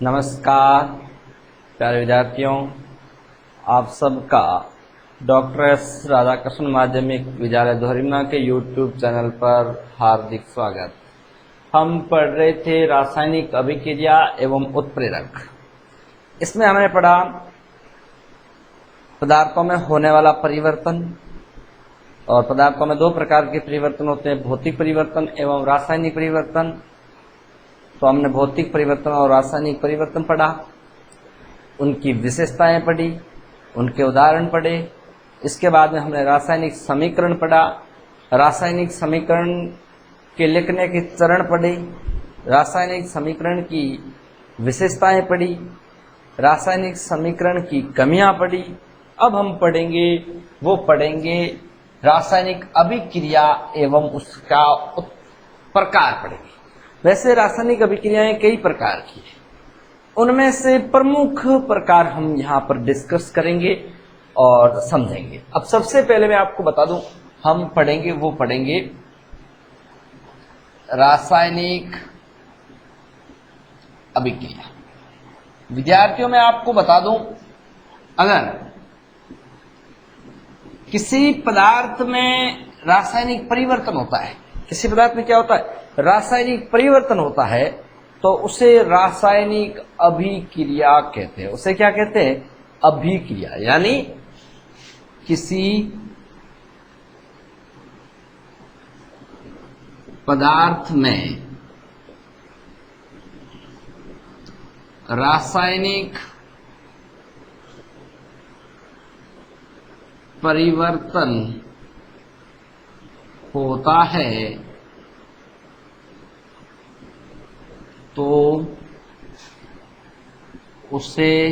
नमस्कार प्यारे विद्यार्थियों, आप सबका डॉक्टर एस राधाकृष्ण माध्यमिक विद्यालय धोरीमा के यूट्यूब चैनल पर हार्दिक स्वागत। हम पढ़ रहे थे रासायनिक अभिक्रिया एवं उत्प्रेरक। इसमें हमने पढ़ा पदार्थों में होने वाला परिवर्तन, और पदार्थों में दो प्रकार के परिवर्तन होते हैं, भौतिक परिवर्तन एवं रासायनिक परिवर्तन। तो हमने भौतिक परिवर्तन और रासायनिक परिवर्तन पढ़ा, उनकी विशेषताएं पढ़ी, उनके उदाहरण पढ़े। इसके बाद में हमने रासायनिक समीकरण पढ़ा, रासायनिक समीकरण के लिखने के चरण पढ़े, रासायनिक समीकरण की विशेषताएं पढ़ी, रासायनिक समीकरण की कमियां पढ़ी। अब हम पढ़ेंगे रासायनिक अभिक्रिया एवं उसका प्रकार पढ़ेंगे। वैसे रासायनिक अभिक्रियाएं कई प्रकार की हैं, उनमें से प्रमुख प्रकार हम यहाँ पर डिस्कस करेंगे और समझेंगे। अब सबसे पहले मैं आपको बता दूं, हम पढ़ेंगे रासायनिक अभिक्रिया। विद्यार्थियों, मैं आपको बता दूं, अगर किसी पदार्थ में रासायनिक परिवर्तन होता है, किसी पदार्थ में क्या होता है, रासायनिक परिवर्तन होता है, तो उसे रासायनिक अभिक्रिया कहते हैं। उसे क्या कहते हैं? अभिक्रिया। यानी किसी पदार्थ में रासायनिक परिवर्तन होता है तो उसे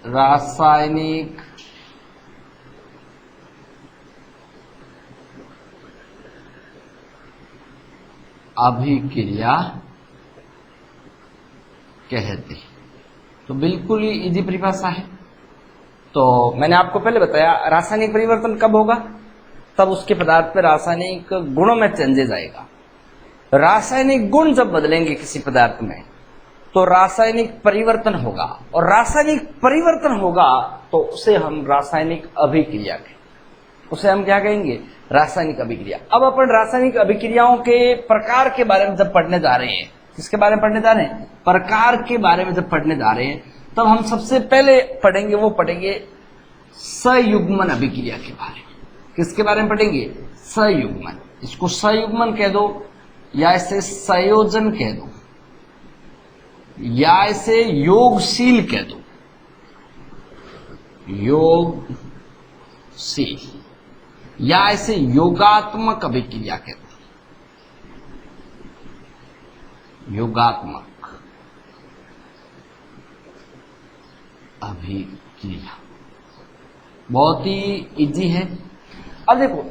रासायनिक अभिक्रिया कहते हैं। तो बिल्कुल ही इजी परिभाषा है। तो मैंने आपको पहले बताया, रासायनिक परिवर्तन कब होगा? तब उसके पदार्थ पे रासायनिक गुणों में चेंजेस आएगा। रासायनिक गुण जब बदलेंगे किसी पदार्थ में तो रासायनिक परिवर्तन होगा, और रासायनिक परिवर्तन होगा तो उसे हम रासायनिक अभिक्रिया कहेंगे। उसे हम क्या कहेंगे? रासायनिक अभिक्रिया। अब अपन रासायनिक अभिक्रियाओं के प्रकार के बारे में जब पढ़ने जा रहे हैं, किसके बारे में पढ़ने जा रहे हैं? प्रकार के बारे में जब पढ़ने जा रहे हैं, तब हम सबसे पहले पढ़ेंगे सयुग्मन अभिक्रिया के बारे में। किसके बारे में पढ़ेंगे? सयुग्मन। इसको सयुग्मन कह दो, या इसे संयोजन कह दो, या इसे योगशील कह दो। योगशील, या इसे योगात्मक अभिक्रिया कह दो। योगात्मक अभिक्रिया बहुत ही इजी है। अब देखो,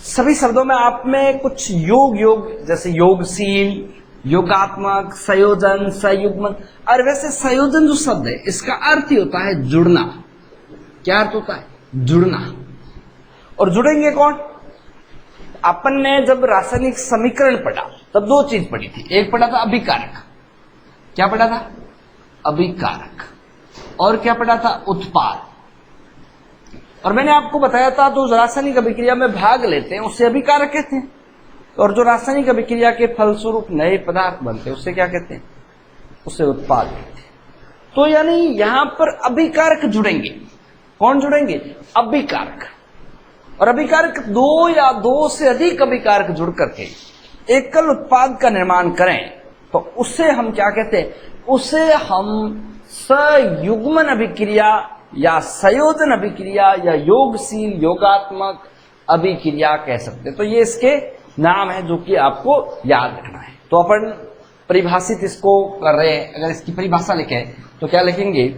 सभी शब्दों में आप में कुछ योग जैसे योगशील, योगात्मक, संयोजन, संयुग्मन। और वैसे संयोजन जो शब्द है, इसका अर्थ ही होता है जुड़ना। क्या अर्थ होता है? जुड़ना। और जुड़ेंगे कौन? अपन ने जब रासायनिक समीकरण पढ़ा तब दो चीज पढ़ी थी। एक पढ़ा था अभिकारक। क्या पढ़ा था? अभिकारक। और क्या पढ़ा था? उत्पाद। और मैंने आपको बताया था, जो रासायनिक अभिक्रिया में भाग लेते हैं उसे अभिकारक कहते हैं, और जो रासायनिक अभिक्रिया के फलस्वरूप नए पदार्थ बनते हैं उसे क्या कहते हैं? उसे उत्पाद कहते हैं। तो यानी यहां पर अभिकारक जुड़ेंगे। कौन जुड़ेंगे? अभिकारक। और अभिकारक दो या दो से अधिक अभिकारक जुड़ करके एकल उत्पाद का निर्माण करें तो उसे हम क्या कहते हैं? उसे हम सयुग्मन अभिक्रिया या संयोजन अभिक्रिया या योगशील, योगात्मक अभिक्रिया कह सकते हैं। तो ये इसके नाम है जो कि आपको याद रखना है। तो अपन परिभाषित इसको कर रहे हैं। अगर इसकी परिभाषा लिखें तो क्या लिखेंगे?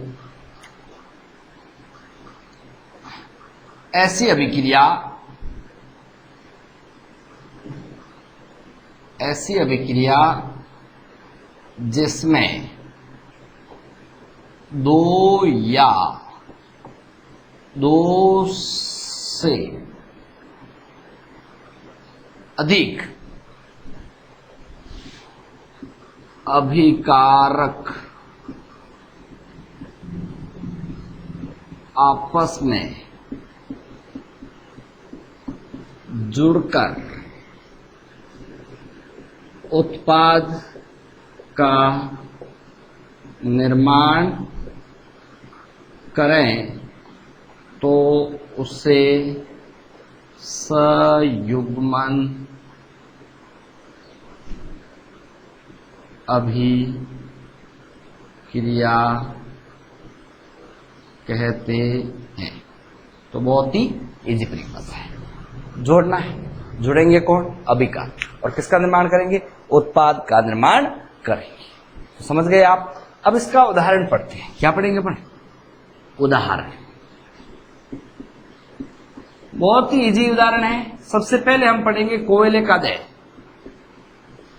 ऐसी अभिक्रिया जिसमें दो या दो से अधिक अभिकारक आपस में जुड़कर उत्पाद का निर्माण करें तो उसे संयुग्मन अभिक्रिया कहते हैं। तो बहुत ही इजी परिभाषा है। जोड़ना है, जुड़ेंगे कौन? अभिकार, और किसका निर्माण करेंगे? उत्पाद का निर्माण करेंगे। तो समझ गए आप। अब इसका उदाहरण पढ़ते हैं। क्या पढ़ेंगे? उदाहरण। बहुत ही इजी उदाहरण है। सबसे पहले हम पढ़ेंगे कोयले का दहन।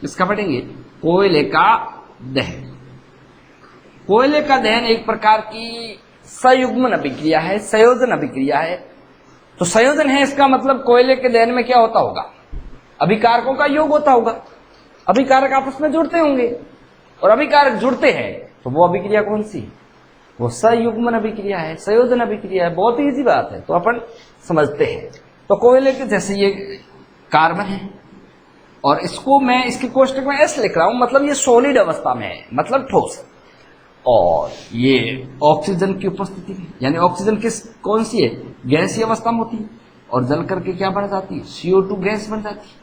इसका पढ़ेंगे कोयले का दहन। कोयले का दहन एक प्रकार की संयुग्मन अभिक्रिया है, संयोजन अभिक्रिया है। तो संयोजन है, इसका मतलब कोयले के दहन में क्या होता होगा? अभिकारकों का योग होता होगा। अभिकारक आपस में जुड़ते होंगे, और अभिकारक जुड़ते हैं तो वो अभिक्रिया कौन सी? वो संयुग्मन अभिक्रिया है, संयोजन अभिक्रिया है। बहुत ही इजी बात है, तो अपन समझते हैं। तो कोयले के जैसे ये कार्बन है, और इसको मैं इसके कोष्टक में एस लिख रहा हूं, मतलब ये सॉलिड अवस्था में है, मतलब ठोस। और ये ऑक्सीजन की उपस्थिति में, यानी ऑक्सीजन किस कौन सी है? गैसीय अवस्था में होती है, और जल करके क्या बन जाती है? CO2 गैस बन जाती है।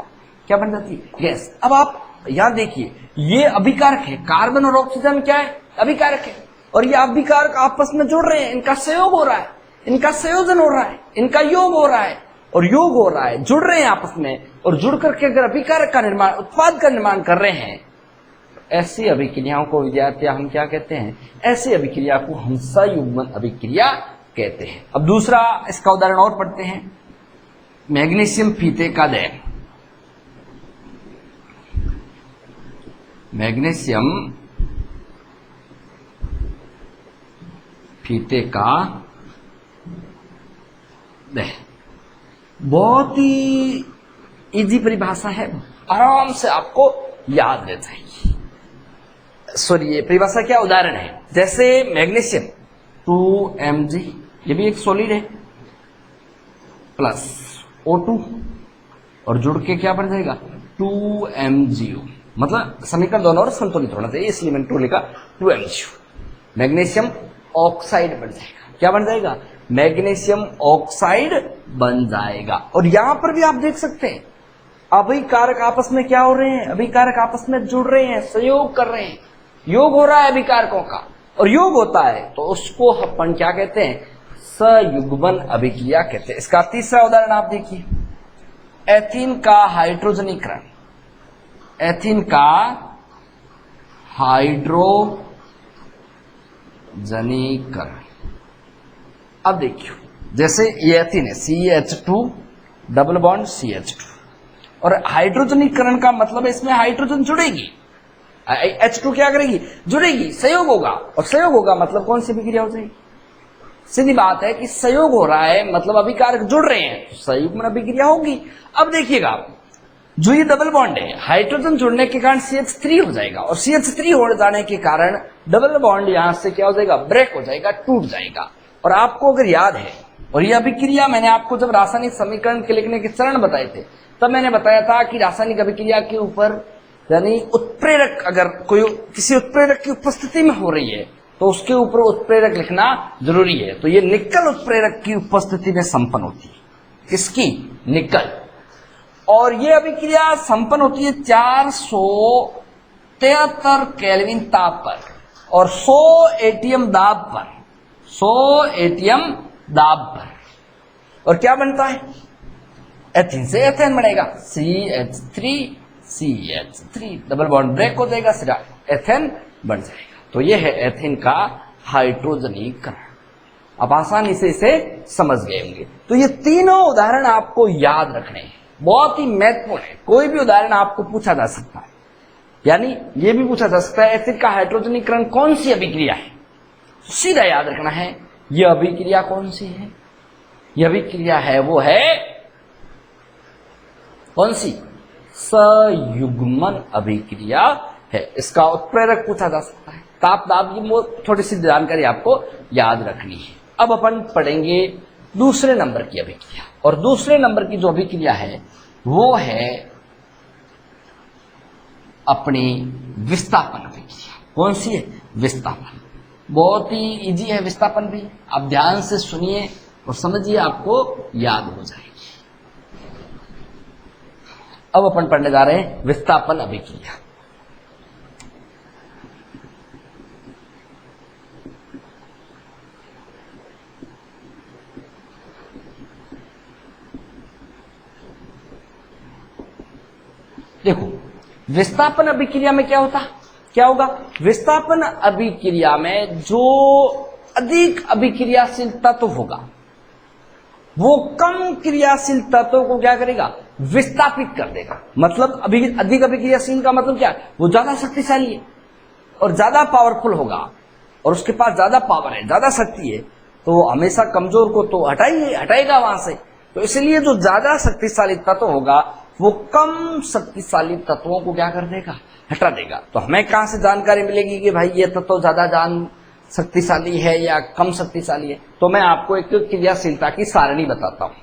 क्या बन जाती है? गैस। अब आप यहां देखिए, ये अभिकारक है। कार्बन और ऑक्सीजन क्या है? अभिकारक है। और ये अभिकारक आपस में जुड़ रहे हैं, इनका संयोग हो रहा है, इनका संयोजन हो रहा है, इनका योग हो रहा है, और योग हो रहा है, जुड़ रहे हैं आपस में। और जुड़ करके अगर अभिकारक का निर्माण, उत्पाद का निर्माण कर रहे हैं, ऐसी अभिक्रियाओं को विद्यार्थी हम क्या कहते हैं? ऐसी अभिक्रिया को हम संयुग्मन अभिक्रिया कहते हैं। अब दूसरा इसका उदाहरण और पढ़ते हैं। मैग्नीशियम फीते का दहन। मैग्नीशियम फीते का दहन। बहुत ही इजी परिभाषा है, आराम से आपको याद रह जाएगी। सॉरी, ये परिभाषा क्या? उदाहरण है। जैसे मैग्नीशियम 2Mg, ये भी एक सॉलिड है, प्लस O2, और जुड़ के क्या बन जाएगा? 2MgO। मतलब समीकरण दोनों और संतुलित होना चाहिए, इसलिए मैंने 2 लिखा, 2MgO। मैग्नीशियम ऑक्साइड बन जाएगा। क्या बन जाएगा? मैग्नीशियम ऑक्साइड बन जाएगा। और यहां पर भी आप देख सकते हैं, अभिकारक आपस में क्या हो रहे हैं? अभिकारक आपस में जुड़ रहे हैं, संयोग कर रहे हैं, योग हो रहा है अभिकारकों का। और योग होता है तो उसको अपन क्या कहते हैं? संयुग्मन अभिक्रिया कहते हैं। इसका तीसरा उदाहरण आप देखिए, एथीन का हाइड्रोजनीकरण। एथीन का हाइड्रोजनीकरण। अब देखिए, जैसे ये एथीन है, CH2 डबल बॉन्ड CH2, और हाइड्रोजनीकरण का मतलब है इसमें हाइड्रोजन जुड़ेगी, H2 क्या करेगी? जुड़ेगी, संयोग होगा। और संयोग होगा मतलब कौन सी अभिक्रिया हो जाएगी? सीधी बात है कि संयोग हो रहा है, मतलब अभिकारक जुड़ रहे हैं, तो संयुग्मन अभिक्रिया होगी। अब देखिएगा, जो ये डबल बॉन्ड है, हाइड्रोजन जुड़ने के कारण CH3 हो जाएगा, और CH3 हो जाने के कारण डबल बॉन्ड यहां से क्या हो जाएगा? ब्रेक हो जाएगा, टूट जाएगा। और आपको अगर याद है, और ये अभिक्रिया मैंने आपको जब रासायनिक समीकरण के लिखने के चरण बताए थे, तब मैंने बताया था कि रासायनिक अभिक्रिया के ऊपर, यानी उत्प्रेरक, अगर कोई किसी उत्प्रेरक की उपस्थिति में हो रही है तो उसके ऊपर उत्प्रेरक लिखना जरूरी है। तो ये निकल उत्प्रेरक की उपस्थिति में संपन्न होती है। किसकी? निकल। और ये अभिक्रिया संपन्न होती है 473 केल्विन ताप पर और 100 ATM दाब पर, 100 ATM दाब पर। और क्या बनता है? एथीन से एथेन बनेगा, CH3 डबल बॉन्ड ब्रेक हो जाएगा, सीधा एथेन बन जाएगा। तो ये है एथीन का हाइड्रोजनीकरण। आप आसानी से इसे समझ गए होंगे। तो ये तीनों उदाहरण आपको याद रखने हैं, बहुत ही महत्वपूर्ण है। कोई भी उदाहरण आपको पूछा जा सकता है, यानी ये भी पूछा जा सकता है एसिड का हाइड्रोजनीकरण कौन सी अभिक्रिया है, सीधा याद रखना है यह अभिक्रिया कौन सी है। यह अभिक्रिया है वो है कौन सी? संयुग्मन अभिक्रिया है, इसका उत्प्रेरक पूछा जा सकता है। ताप दाब की थोड़ी सी जानकारी आपको याद रखनी है। अब अपन पढ़ेंगे दूसरे नंबर की अभिक्रिया, और दूसरे नंबर की जो अभिक्रिया है वो है अपनी विस्थापन अभिक्रिया। कौन सी है? विस्थापन। बहुत ही इजी है विस्थापन भी, आप ध्यान से सुनिए और समझिए, आपको याद हो जाएगी। अब अपन पढ़ने जा रहे हैं विस्थापन अभिक्रिया। देखो, विस्थापन अभिक्रिया में क्या होगा? विस्थापन अभिक्रिया में जो अधिक अभिक्रियाशील तत्व होगा वो कम क्रियाशील तत्व को क्या करेगा? विस्थापित कर देगा। मतलब अधिक अभिक्रियाशील का मतलब क्या है? वो ज्यादा शक्तिशाली है और ज्यादा पावरफुल होगा, और उसके पास ज्यादा पावर है, ज्यादा शक्ति है, तो वो हमेशा कमजोर को तो हटाएगा वहां से। तो इसलिए जो ज्यादा शक्तिशाली तत्व होगा वो कम शक्तिशाली तत्वों को क्या कर देगा? हटा देगा। तो हमें कहां से जानकारी मिलेगी कि भाई ये तत्व ज्यादा शक्तिशाली है या कम शक्तिशाली है? तो मैं आपको एक क्रियाशीलता की सारणी बताता हूं,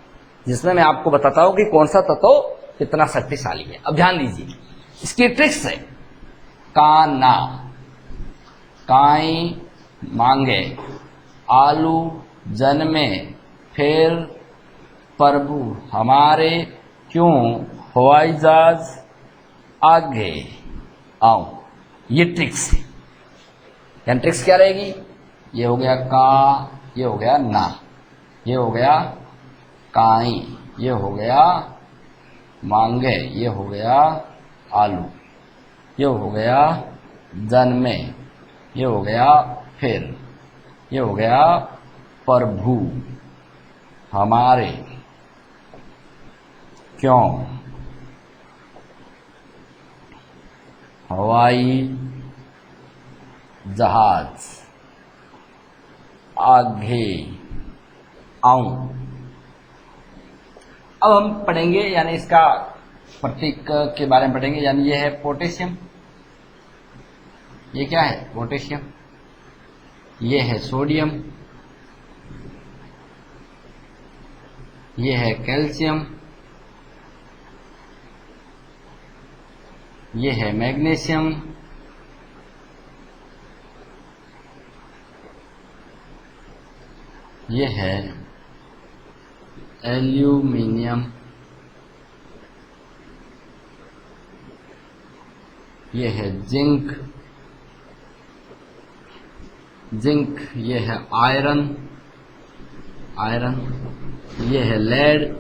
जिसमें मैं आपको बताता हूं कि कौन सा तत्व कितना शक्तिशाली है। अब ध्यान दीजिए, इसकी ट्रिक्स है काना, काई मांगे, आलू जन्मे, फिर प्रभु हमारे, क्यों हवाई जहाज आगे आओ। ये ट्रिक्स है। यानी ट्रिक्स क्या रहेगी? ये हो गया का, ये हो गया ना, ये हो गया काई, ये हो गया मांगे, ये हो गया आलू, ये हो गया जन्मे, ये हो गया फिर, ये हो गया प्रभु हमारे, क्यों हवाई जहाज आगे आऊं। अब हम पढ़ेंगे, यानी इसका प्रतीक के बारे में पढ़ेंगे। यानी ये है पोटेशियम, ये क्या है? पोटेशियम। ये है सोडियम, ये है कैल्शियम, ये है मैग्नीशियम, ये है एल्यूमिनियम, ये है जिंक, ये है आयरन, ये है लेड,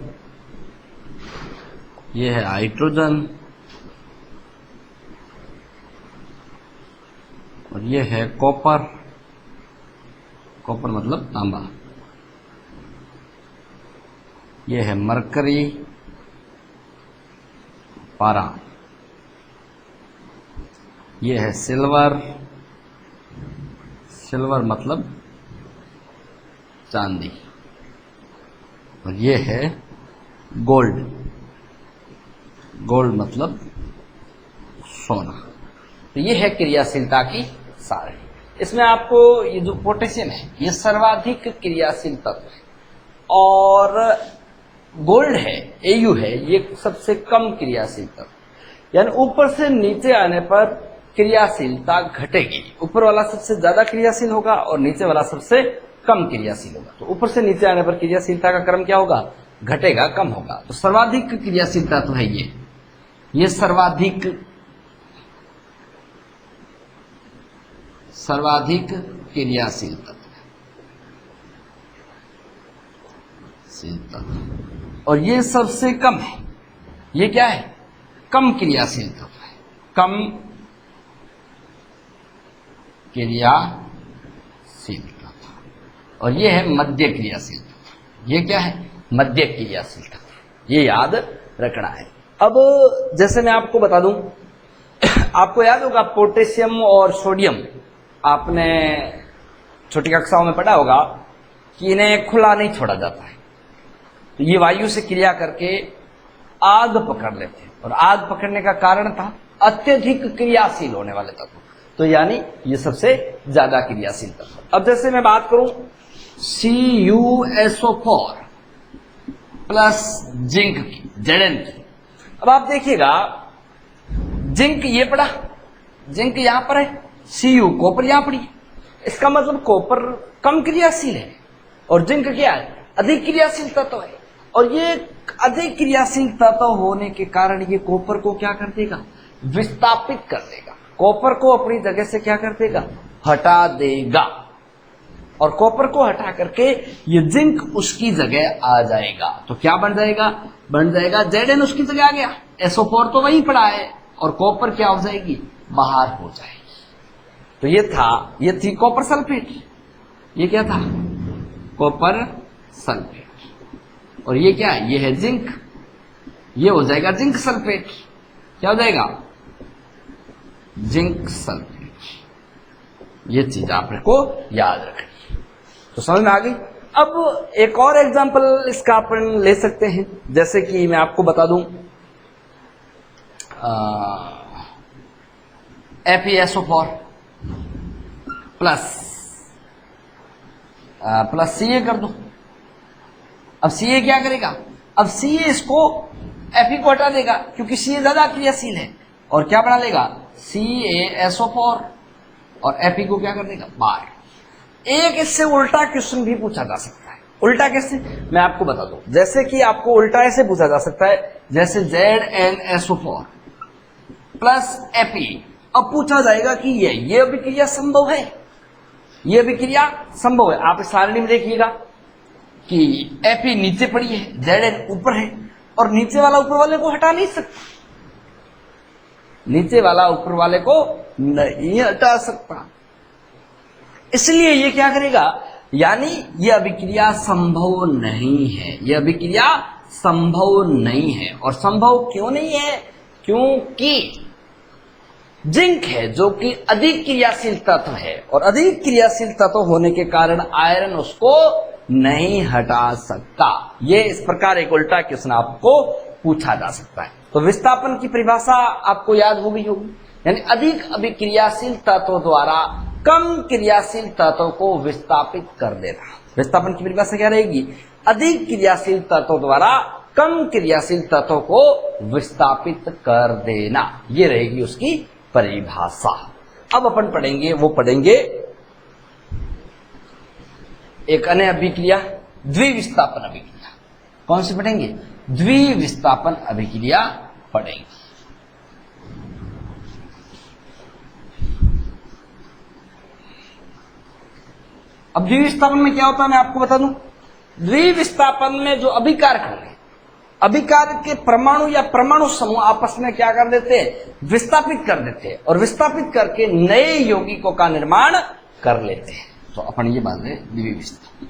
ये है हाइड्रोजन, और ये है कॉपर मतलब तांबा, ये है मरकरी, पारा, ये है सिल्वर मतलब चांदी, और ये है गोल्ड मतलब सोना। तो ये है क्रियाशीलता की सारणी। इसमें आपको ये जो पोटेशियम है ये सर्वाधिक क्रियाशील तत्व है, और गोल्ड है, Au है, ये सबसे कम क्रियाशील तत्व। यानी ऊपर से नीचे आने पर क्रियाशीलता घटेगी। ऊपर वाला सबसे ज्यादा क्रियाशील होगा और नीचे वाला सबसे कम क्रियाशील होगा। तो ऊपर से नीचे आने पर क्रियाशीलता का क्रम क्या होगा? घटेगा, कम होगा। तो सर्वाधिक क्रियाशीलता तो है ये सर्वाधिक क्रियाशील तत्व, और ये सबसे कम है। ये क्या है? कम क्रियाशील तत्व है, कम क्रियाशील तत्व। और ये है मध्य क्रियाशील तत्व। ये क्या है? मध्य क्रियाशील तत्व। ये याद रखना है। अब जैसे मैं आपको बता दूं, आपको याद होगा पोटेशियम और सोडियम, आपने छोटी कक्षाओं में पढ़ा होगा कि इन्हें खुला नहीं छोड़ा जाता है। तो ये वायु से क्रिया करके आग पकड़ लेते हैं, और आग पकड़ने का कारण था अत्यधिक क्रियाशील होने वाले तत्व, तो यानी ये सबसे ज्यादा क्रियाशील तत्व। अब जैसे मैं बात करूं CuSO4 प्लस जिंक की, Zn की। अब आप देखिएगा जिंक ये पड़ा, जिंक यहां पर है, Cu कॉपर यहां पड़ी है, इसका मतलब कॉपर कम क्रियाशील है और जिंक क्या है, अधिक क्रियाशील तत्व है। और ये अधिक क्रियाशील तत्व होने के कारण ये कॉपर को क्या कर देगा, विस्थापित कर देगा, कॉपर को अपनी जगह से क्या कर देगा, हटा देगा। और कॉपर को हटा करके ये जिंक उसकी जगह आ जाएगा, तो क्या बन जाएगा, बन जाएगा Zn उसकी जगह आ गया, SO4 तो वहीं पड़ा है और कॉपर क्या हो जाएगी, बाहर हो जाएगी। तो ये थी कॉपर सल्फेट, ये क्या था, कॉपर सल्फेट। और ये क्या है, ये है जिंक, ये हो जाएगा जिंक सल्फेट, क्या हो जाएगा, जिंक सल्फेट। ये चीज आपको याद रखनी, तो समझ में आ गई। अब एक और एग्जांपल इसका अपन ले सकते हैं, जैसे कि मैं आपको बता दूं FeSO4 प्लस Ca कर दो। अब Ca क्या करेगा, अब Ca इसको Fe को हटा देगा क्योंकि Ca ज्यादा क्रियाशील है, और क्या बना लेगा, CaSO4, और Fe को क्या कर देगा, बाहर। एक इससे उल्टा क्वेश्चन भी पूछा जा सकता है। उल्टा कैसे, मैं आपको बता दूं, जैसे कि आपको उल्टा ऐसे पूछा जा सकता है, जैसे ZnSO4 प्लस Fe। अब पूछा जाएगा कि ये अभिक्रिया संभव है, ये अभिक्रिया संभव है। आप इस सारणी में देखिएगा कि Fe नीचे पड़ी है, Zn ऊपर है, और नीचे वाला ऊपर वाले को हटा नहीं सकता, नीचे वाला ऊपर वाले को नहीं हटा सकता, इसलिए ये क्या करेगा, यानी ये अभिक्रिया संभव नहीं है, ये अभिक्रिया संभव नहीं है। और संभव क्यों नहीं है, क्योंकि जिंक है जो कि अधिक क्रियाशील तत्व है, और अधिक क्रियाशील तत्व होने के कारण आयरन उसको नहीं हटा सकता। ये इस प्रकार एक उल्टा क्वेश्चन आपको पूछा जा सकता है। तो विस्थापन की परिभाषा आपको याद हो गई होगी, यानी अधिक अभिक्रियाशील तत्व द्वारा कम क्रियाशील तत्व को विस्थापित कर देना। विस्थापन की परिभाषा क्या रहेगी, अधिक क्रियाशील तत्व द्वारा कम क्रियाशील तत्व को विस्थापित कर देना, ये रहेगी उसकी परिभाषा। अब अपन पढ़ेंगे, वो पढ़ेंगे एक अन्य अभिक्रिया, द्विविस्थापन अभिक्रिया। कौन सी पढ़ेंगे, द्विविस्थापन अभिक्रिया पढ़ेंगे। अब द्विविस्थापन में क्या होता है मैं आपको बता दूं। द्विविस्थापन में जो अभिकारक होंगे, अभिकारक के परमाणु या परमाणु समूह आपस में क्या कर देते हैं, विस्थापित कर देते हैं, और विस्थापित करके नए यौगिकों का निर्माण कर लेते हैं। तो अपन ये बात है द्विविस्थापन।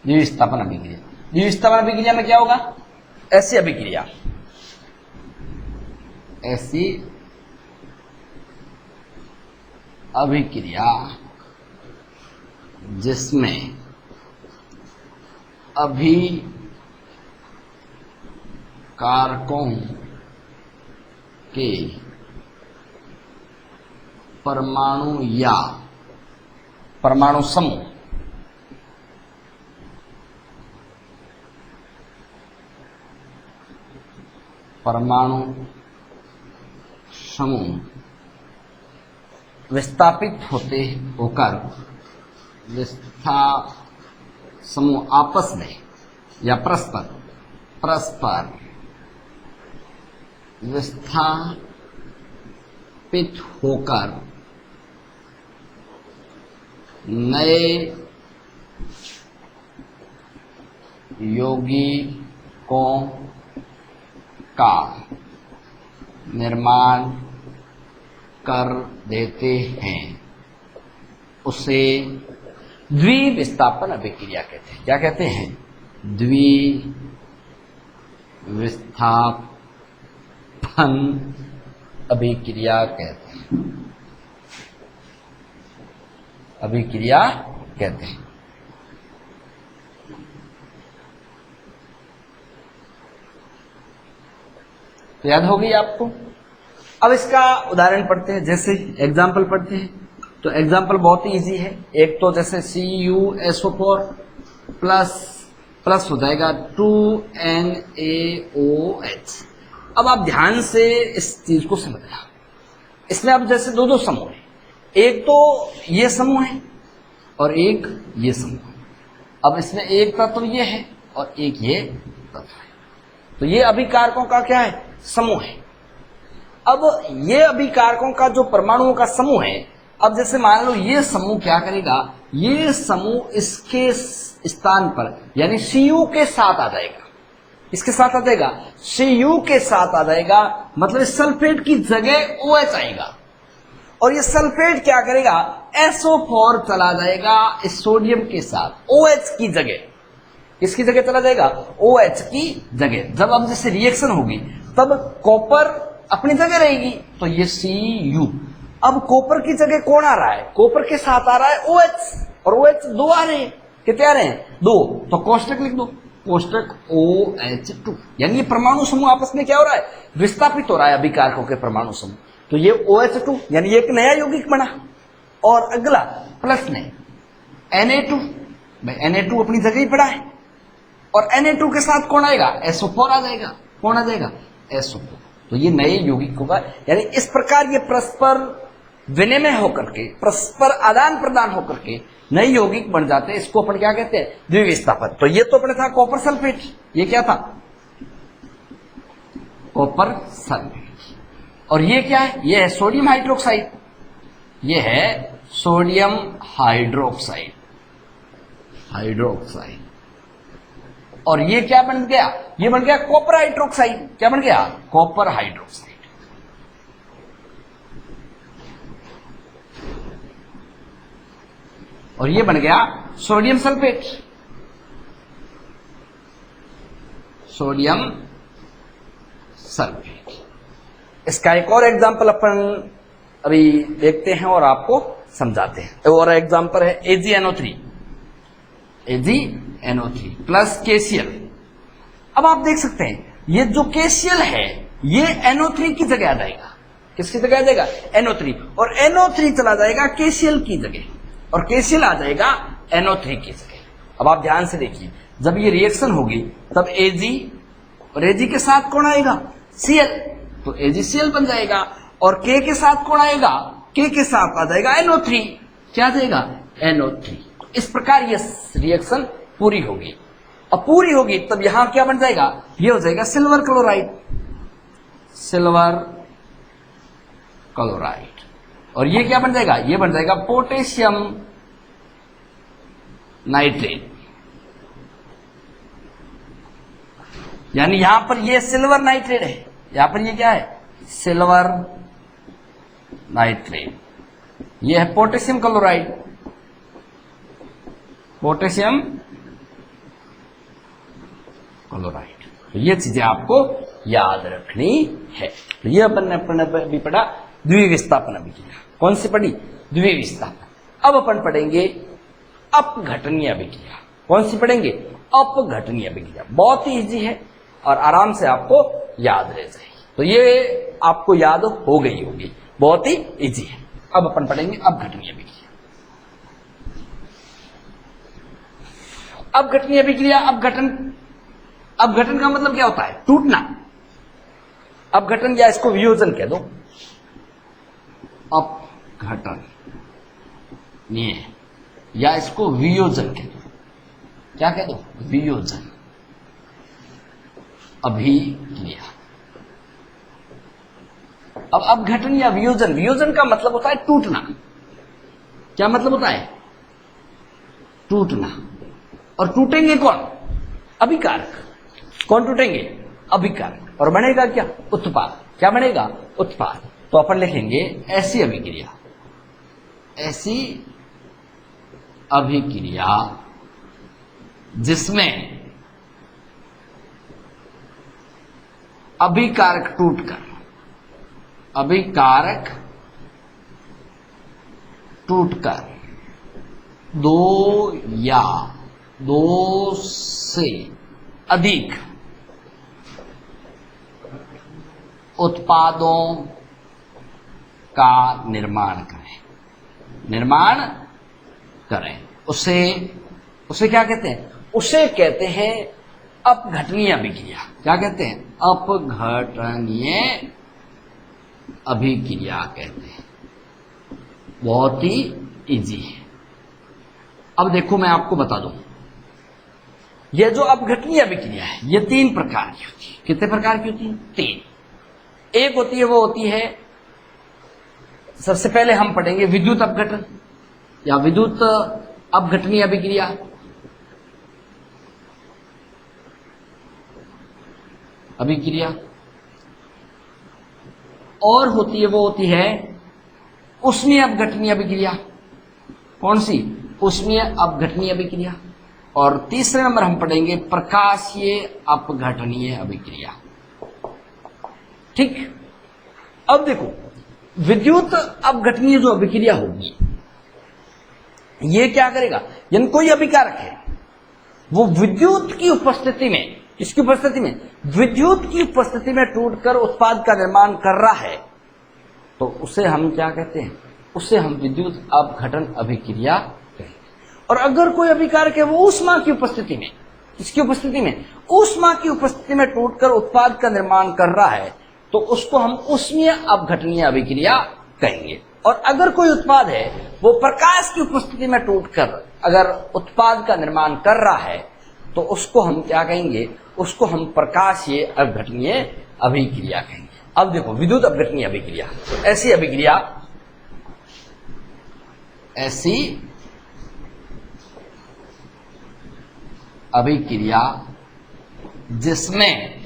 द्विविस्थापन अभिक्रिया, द्विविस्थापन अभिक्रिया में क्या होगा, ऐसी अभिक्रिया, ऐसी अभिक्रिया जिसमें अभिकारकों के परमाणु या परमाणु समूह विस्थापित होकर समूह आपस में या परस्पर विस्थापित होकर नए यौगिकों का निर्माण कर देते हैं, उसे द्विविस्थापन अभिक्रिया कहते हैं। क्या कहते हैं, द्विविस्थापन अभिक्रिया कहते हैं, अभिक्रिया कहते हैं। तो याद हो गई आपको। अब इसका उदाहरण पढ़ते हैं, जैसे एग्जाम्पल पढ़ते हैं। तो एग्जाम्पल बहुत ही इजी है। एक तो जैसे CuSO4 प्लस प्लस हो जाएगा 2NaOH। अब आप ध्यान से इस चीज को समझना। इसमें अब जैसे दो दो समूह है, एक तो ये समूह है और एक ये समूह है। अब इसमें एक तत्व ये है और एक ये तत्व है, तो ये अभिकारकों का क्या है, समूह है। अब ये अभिकारकों का जो परमाणुओं का समूह है, अब जैसे मान लो ये समूह क्या करेगा, ये समूह इसके स्थान पर यानी Cu के साथ आ जाएगा। इसके साथ आ जाएगा, Cu के साथ आ जाएगा, मतलब सल्फेट की जगह OH आएगा। और ये सल्फेट क्या करेगा, SO4 चला जाएगा इस सोडियम के साथ OH की जगह। किसकी जगह चला जाएगा, OH की जगह। जब अब जैसे रिएक्शन होगी तब कॉपर अपनी जगह रहेगी, तो ये Cu। अब कॉपर की जगह कौन आ रहा है, कॉपर के साथ आ रहा है OH, और OH दो आ रहे हैं। कितने आ रहे हैं, दो। तो कोष्टक लिख दो, कोष्टक OH2। यानी ये परमाणु समूह आपस में क्या हो रहा है, विस्थापित हो रहा है अभिकारकों के परमाणु समूह। तो ये OH2 यानी एक नया यौगिक बना। और अगला प्लस में Na2, भाई Na2 अपनी जगह ही पड़ा है, और Na2 के साथ कौन आएगा, SO4 आ जाएगा। कौन आ जाएगा, SO4। तो ये नए यौगिक होगा। यानी इस प्रकार ये परस्पर विनिमय होकर के, परस्पर आदान प्रदान होकर के नए यौगिक बन जाते हैं। इसको अपन क्या कहते हैं, द्विविस्थापन। तो ये तो अपने था कॉपर सल्फेट, ये क्या था, कॉपर सल्फेट। और ये क्या है, ये है सोडियम हाइड्रोक्साइड, ये है सोडियम हाइड्रोक्साइड, हाइड्रोक्साइड। और ये क्या बन गया, ये बन गया कॉपर हाइड्रोक्साइड। क्या बन गया, कॉपर हाइड्रोक्साइड। और ये बन गया सोडियम सल्फेट, सोडियम सल्फेट। इसका एक और एग्जांपल अपन अभी देखते हैं और आपको समझाते हैं। और एग्जांपल है AgNO3, AgNO3 प्लस KCl। अब आप देख सकते हैं ये जो KCl है ये NO3 की जगह आ जाएगा। किसकी जगह आ जाएगा, NO3। और NO3 चला जाएगा KCl की जगह, और KCl आ जाएगा NO3 की जगह। अब आप ध्यान से देखिए, जब ये रिएक्शन होगी तब Ag और Ag के साथ कौन आएगा, Cl, तो AgCl बन जाएगा। और K के साथ कौन आएगा, K के साथ आ जाएगा NO3। क्या आ जाएगा, NO3। इस प्रकार ये रिएक्शन पूरी होगी। अब पूरी होगी तब यहां क्या बन जाएगा, ये हो जाएगा सिल्वर क्लोराइड, सिल्वर क्लोराइड। और ये क्या बन जाएगा, ये बन जाएगा पोटेशियम नाइट्रेट। यानी यहां पर ये सिल्वर नाइट्रेट है, यहां पर ये क्या है, सिल्वर नाइट्रेट। ये है पोटेशियम क्लोराइड, पोटेशियम क्लोराइड। तो ये चीजें आपको याद रखनी है। तो ये अपन भी पढ़ा द्विविस्थापन अभिक्रिया। कौन सी पढ़ी, द्विविस्थापन। अब अपन पढ़ेंगे अपघटनीय अभिक्रिया। कौन सी पढ़ेंगे, अपघटनीय अभिक्रिया। बहुत ही इजी है और आराम से आपको याद रह जाएगी। तो ये आपको याद हो गई होगी, बहुत ही इजी है। अब अपन पढ़ेंगे अपघटनीय अभिक्रिया। अपघटनीय अभिक्रिया, अपघटन का मतलब क्या होता है, टूटना। अपघटन या इसको वियोजन कह दो, अपघटन या इसको वियोजन कह दो। क्या कह दो, वियोजन अभिक्रिया। अब अपघटन या वियोजन, वियोजन का मतलब होता है टूटना। क्या मतलब होता है, टूटना। और टूटेंगे कौन, अभिकारक। कौन टूटेंगे, अभिकारक। और बनेगा क्या, उत्पाद। क्या बनेगा, उत्पाद। तो अपन लिखेंगे ऐसी अभिक्रिया, ऐसी अभिक्रिया जिसमें अभिकारक टूटकर, अभिकारक टूटकर दो या दो से अधिक उत्पादों का निर्माण करें। उसे क्या कहते हैं? उसे कहते हैं अपघटनीय अभिक्रिया। क्या कहते हैं? अपघटनीय अभिक्रिया कहते हैं। बहुत ही इजी है। अब देखो मैं आपको बता दूं, ये जो अपघटनीय अभिक्रिया है ये 3 प्रकार की होती है। कितने प्रकार की होती है? 3। एक होती है, वो होती है, सबसे पहले हम पढ़ेंगे विद्युत अपघटन या विद्युत अपघटनीय अभिक्रिया। और होती है, वो होती है उष्मीय अपघटनीय अभिक्रिया। कौन सी? उष्मीय अपघटनीय अभिक्रिया। और तीसरे नंबर हम पढ़ेंगे प्रकाशीय अपघटनीय अभिक्रिया। ठीक। अब देखो, विद्युत अपघटनीय जो अभिक्रिया होगी ये क्या करेगा? यानी कोई अभिकारक है, वो विद्युत की उपस्थिति में, किसकी उपस्थिति में? विद्युत की उपस्थिति में टूटकर उत्पाद का निर्माण कर रहा है, तो उसे हम क्या कहते हैं? उसे हम विद्युत अपघटन अभिक्रिया कहते हैं। और अगर कोई अभिकारक है वो ऊष्मा की उपस्थिति में, किसकी उपस्थिति में? ऊष्मा की उपस्थिति में टूटकर उत्पाद का निर्माण कर रहा है, तो उसको हम उष्मीय अपघटनीय अभिक्रिया कहेंगे। और अगर कोई उत्पाद है वो प्रकाश की उपस्थिति में टूटकर अगर उत्पाद का निर्माण कर रहा है, तो उसको हम क्या कहेंगे? उसको हम प्रकाशीय अपघटनीय अभिक्रिया कहेंगे। अब देखो, विद्युत अपघटनीय अभिक्रिया ऐसी अभिक्रिया जिसमें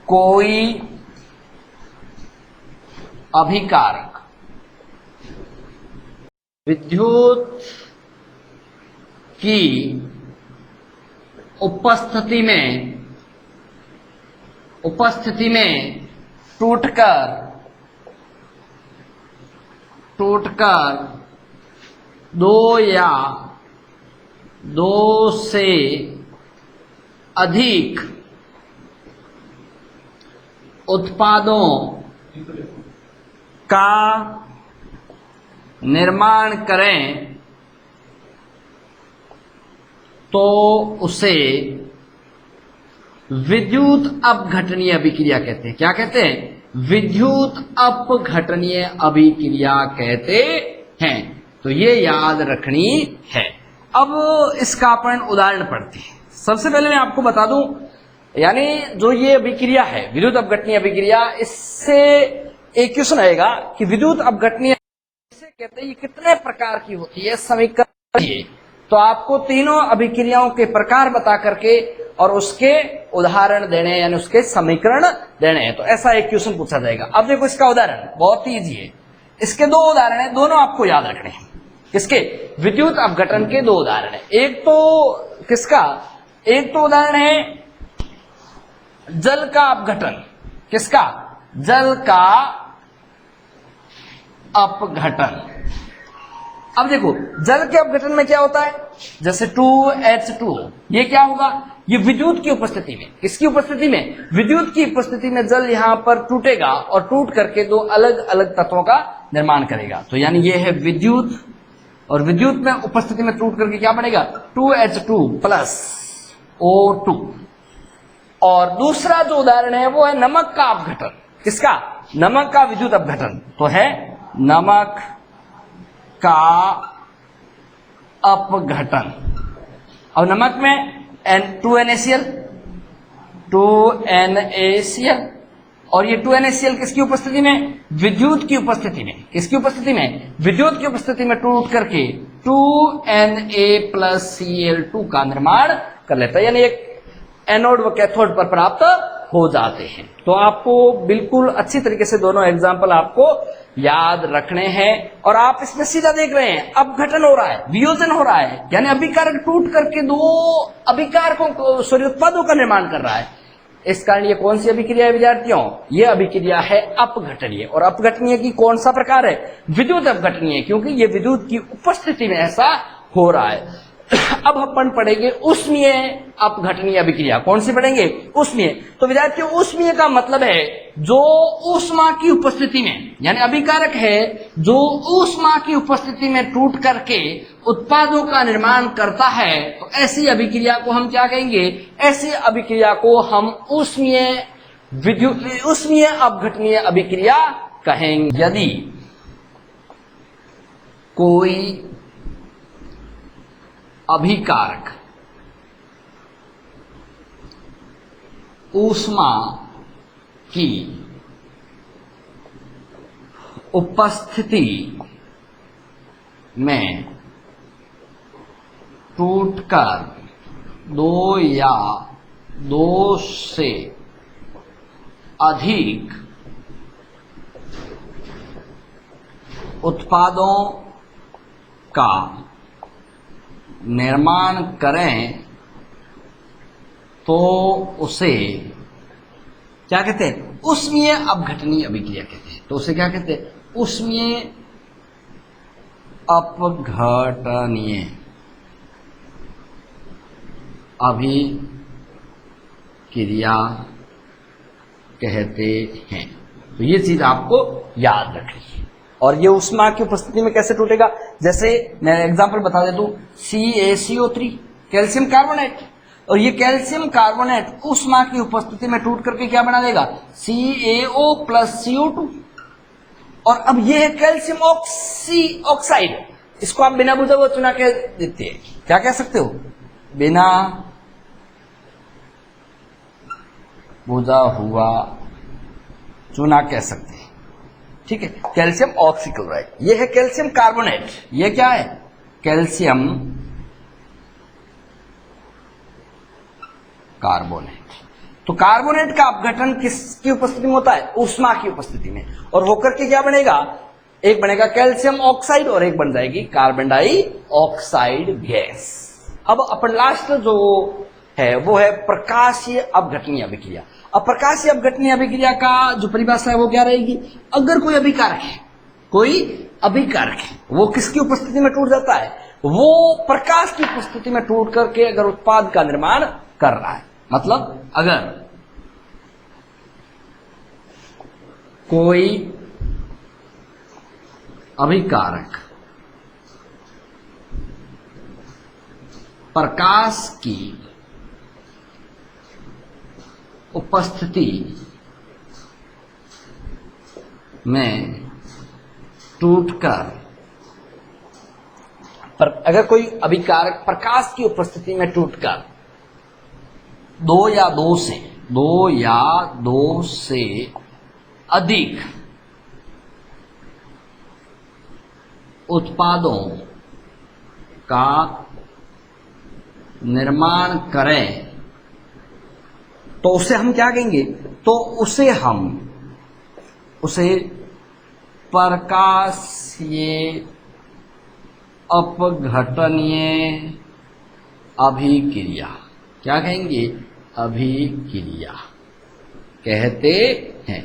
कोई अभिकारक विद्युत की उपस्थिति में टूटकर दो या दो से अधिक उत्पादों का निर्माण करें, तो उसे विद्युत अपघटनीय अभिक्रिया कहते हैं। क्या कहते हैं? विद्युत अपघटनीय अभिक्रिया कहते हैं। तो ये याद रखनी है। अब इसका अपन उदाहरण पढ़ते हैं। सबसे पहले मैं आपको बता दूं, यानी जो ये अभिक्रिया है विद्युत अपघटनीय अभिक्रिया, इससे एक क्वेश्चन आएगा कि विद्युत अपघटनीय इसे कहते हैं, ये कितने प्रकार की होती है, समीकरण। तो आपको तीनों अभिक्रियाओं के प्रकार बता करके और उसके उदाहरण देने, यानी उसके समीकरण देने हैं। तो ऐसा एक क्वेश्चन पूछा जाएगा। अब देखो, इसका उदाहरण बहुत ही इजी है। इसके 2 उदाहरण है, दोनों आपको याद रखने हैं। किसके? विद्युत अपघटन के 2 उदाहरण है। एक तो किसका? एक तो उदाहरण है जल का अपघटन। किसका? जल का अपघटन। अब देखो, जल के अपघटन में क्या होता है? जैसे 2H2, ये क्या होगा? ये विद्युत की उपस्थिति में, किसकी उपस्थिति में? विद्युत की उपस्थिति में जल यहां पर टूटेगा और टूट करके 2 अलग अलग तत्वों का निर्माण करेगा। तो यानी ये है विद्युत, और विद्युत में उपस्थिति में टूट करके क्या बनेगा? 2H2 plus O2। और दूसरा जो उदाहरण है वो है नमक का अपघटन। किसका? नमक का विद्युत अपघटन। तो है नमक का अपघटन। और नमक में N2NaCl, और ये 2NaCl किसकी उपस्थिति में? विद्युत की उपस्थिति में। किसकी उपस्थिति में? विद्युत की उपस्थिति में टूट करके 2Na+Cl2 का निर्माण कर लेता है, यानी एक एनोड व कैथोड पर प्राप्त हो जाते हैं। तो आपको बिल्कुल अच्छी तरीके से दोनों एग्जाम्पल आपको याद रखने हैं। और आप इसमें सीधा देख रहे हैं, अपघटन हो रहा है, वियोजन हो रहा है, यानी अभिकारक टूट करके 2 अभिकारकों को उत्पादों का निर्माण कर रहा है। इस कारण ये कौन सी अभिक्रिया है विद्यार्थियों? ये अभिक्रिया है अपघटनीय। और अपघटनीय की कौन सा प्रकार है? विद्युत अपघटनीय, क्योंकि ये विद्युत की उपस्थिति में ऐसा हो रहा है। अब अपन पढ़ेंगे उष्मीय अपघटनीय अभिक्रिया। कौन सी पढ़ेंगे? उष्मीय। तो विद्यार्थियों उष्मीय का मतलब है जो ऊष्मा की उपस्थिति में, यानी अभिकारक है जो ऊष्मा की उपस्थिति में टूट करके उत्पादों का निर्माण करता है। तो ऐसी अभिक्रिया को हम क्या कहेंगे? ऐसी अभिक्रिया को हम उष्मीय अपघटनीय अभिक्रिया कहेंगे। यदि कोई अभिकारक ऊष्मा की उपस्थिति में टूटकर दो या दो से अधिक उत्पादों का निर्माण करें तो उसे क्या कहते हैं? उष्मीय अपघटनीय अभिक्रिया कहते हैं। तो उसे क्या कहते हैं? उष्मीय अपघटनीय अभिक्रिया कहते हैं। तो ये चीज आपको याद रखनी है। और ये उष्मा की उपस्थिति में कैसे टूटेगा? जैसे मैं एग्जांपल बता देता हूं, CaCO3 कैल्शियम कार्बोनेट, और ये कैल्शियम कार्बोनेट उष्मा की उपस्थिति में टूट करके क्या बना देगा? CaO + CO2। और अब ये है कैल्शियम ऑक्साइड, इसको आप बिना बुझा हुआ चूना कह देते हैं। क्या कह सकते हो? बिना बुझा हुआ चूना कह सकते हैं। ठीक है, कैल्शियम ऑक्सीक्लोराइड। ये है कैल्शियम कार्बोनेट। ये क्या है? Calcium carbonate. तो कार्बोनेट का अपघटन किसकी उपस्थिति में होता है? ऊष्मा की उपस्थिति में। और होकर के क्या बनेगा? एक बनेगा कैल्शियम ऑक्साइड और एक बन जाएगी कार्बन डाइऑक्साइड गैस। अब अपन लास्ट जो है वो है प्रकाशीय अपघटनीय अभिक्रिया। अब प्रकाशीय अपघटनीय अभिक्रिया का जो परिभाषा है वो क्या रहेगी? अगर कोई अभिकारक है, वो किसकी उपस्थिति में टूट जाता है? वो प्रकाश की उपस्थिति में टूट करके अगर उत्पाद का निर्माण कर रहा है। मतलब अगर कोई अभिकारक प्रकाश की उपस्थिति में टूटकर, अगर कोई अभिकारक प्रकाश की उपस्थिति में टूटकर दो या दो से अधिक उत्पादों का निर्माण करें तो उसे हम क्या कहेंगे? तो उसे प्रकाशीय अपघटनीय अभिक्रिया क्या कहेंगे? अभिक्रिया कहते हैं।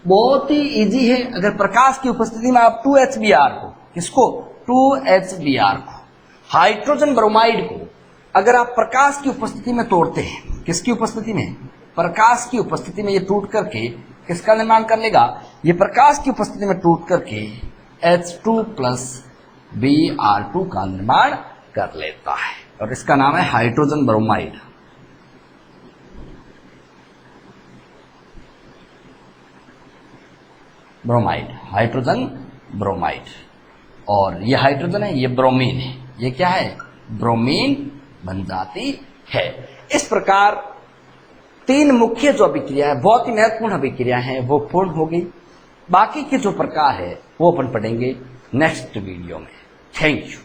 बहुत ही इजी है। अगर प्रकाश की उपस्थिति में आप 2HBr को, किसको? 2HBr को, हाइड्रोजन ब्रोमाइड को अगर आप प्रकाश की उपस्थिति में तोड़ते हैं, किसकी उपस्थिति में? प्रकाश की उपस्थिति में ये टूट करके किसका निर्माण कर लेगा? ये प्रकाश की उपस्थिति में टूट करके H2 + Br2 का निर्माण कर लेता है और इसका नाम है हाइड्रोजन ब्रोमाइड। Hydrogen bromide. और ये हाइड्रोजन है, ये ब्रोमीन है। ये क्या है? ब्रोमीन बन जाती है। इस प्रकार 3 मुख्य जो अभिक्रिया है, बहुत ही महत्वपूर्ण अभिक्रिया है, वो पूर्ण हो गई। बाकी के जो प्रकार है वो अपन पढ़ेंगे नेक्स्ट वीडियो में। Thank you.